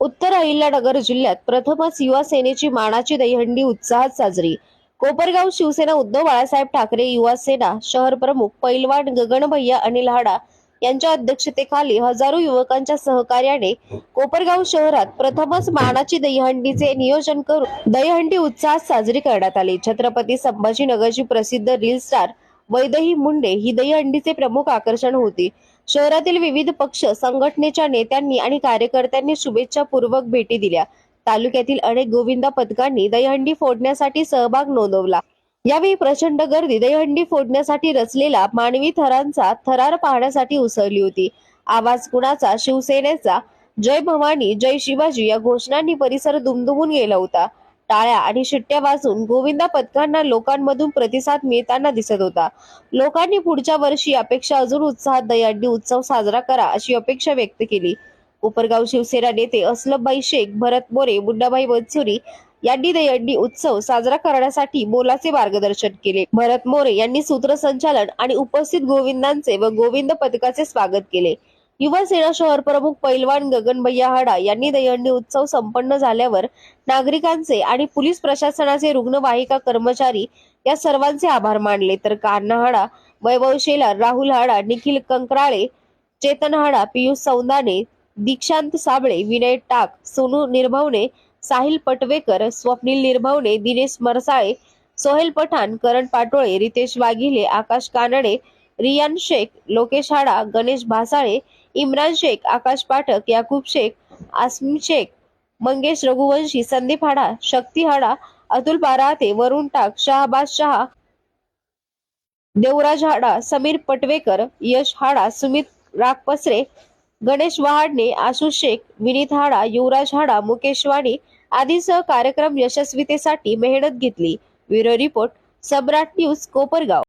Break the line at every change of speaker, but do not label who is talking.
उत्तर अहिल्यानगर जिल्ह्यात प्रथमच युवा सेनेची मानाची दहीहंडी उत्साहात साजरी। कोपरगाव शिवसेना उद्धव बाळासाहेब ठाकरे युवा सेना शहर प्रमुख पैलवान गगनभैया अनिल हाडा यांच्या अध्यक्षतेखाली हजारो युवकांच्या सहकार्याने कोपरगाव शहरात प्रथमच मानाची दहीहंडीचे नियोजन करून दहीहंडी उत्साहात साजरी करण्यात आली। छत्रपती संभाजीनगरची प्रसिद्ध रील स्टार वैदेही मुंडे ही दहीहंडीचे प्रमुख आकर्षण होती। शहरातील विविध पक्ष संघटनेच्या नेत्यांनी आणि कार्यकर्त्यांनी शुभेच्छा पूर्वक भेटी दिल्या। तालुक्यातील अनेक गोविंदा पथकांनी दहीहंडी फोडण्यासाठी सहभाग नोंदवला। यावेळी प्रचंड गर्दी दहीहंडी फोडण्यासाठी रचलेला मानवी थरांचा थरार पाहण्यासाठी उसळली होती। आवाज कुणाचा, शिवसेनेचा, जय भवानी जय शिवाजी या घोषणांनी परिसर दुमदुमून गेला होता। टाळ्या आणि शिट्ट्या वाजून गोविंदा पथकांना लोकांमधून प्रतिसाद मिळताना दिसत होता। लोकांनी पुढच्या वर्षी यापेक्षा अजून उत्साहात दहीहंडी उत्सव साजरा करा अशी अपेक्षा व्यक्त केली। कोपरगाव शिवसेना नेते असलमभाई शेख, भरत मोरे, मुन्नाभाई बनसोडे यांनी दहीहंडी उत्सव साजरा करण्यासाठी मोलाचे मार्गदर्शन केले। भरत मोरे यांनी सूत्रसंचालन आणि उपस्थित गोविंदांचे व गोविंद पथकाचे स्वागत केले। युवा सेना शहर प्रमुख पैलवान गगनभैया हाडा यांनी दहीहंडी उत्सव संपन्न झाल्यावर नागरिकांचे आणि पोलीस प्रशासनाचे, रुग्णवाहिका कर्मचारी या सर्वांचे आभार मानले। तर कान्हा हाडा, वैभव शेलार, राहुल हाडा, निखिल कंकराळे, चेतन हाडा, पियुष सौंदाने, दीक्षांत साबळे, विनय टाक, सोनू निर्भवने, साहिल पटवेकर, स्वप्नील निर्भवने, दिनेश मरसाळे, सोहेल पठाण, करण पाटोळे, रितेश वाघिले, आकाश कानडे, रियान शेख, लोकेश हाडा, गणेश भासाळे, इम्रान शेख, आकाश पाठक, याकूब शेख, आसमी शेख, मंगेश रघुवंशी, संदीप हाडा, शक्ती हाडा, अतुल बाराते, वरुण टाक, शाहबाज शाह, देवराज हाडा, समीर पटवेकर, यश हाडा, सुमित रागपसरे, गणेश वहाडणे, आशुष शेख, विनीत हाडा, युवराज हाडा, मुकेश वाणी आदींसह कार्यक्रम यशस्वीतेसाठी मेहनत घेतली। ब्युरो रिपोर्ट, सम्राट न्यूज, कोपरगाव।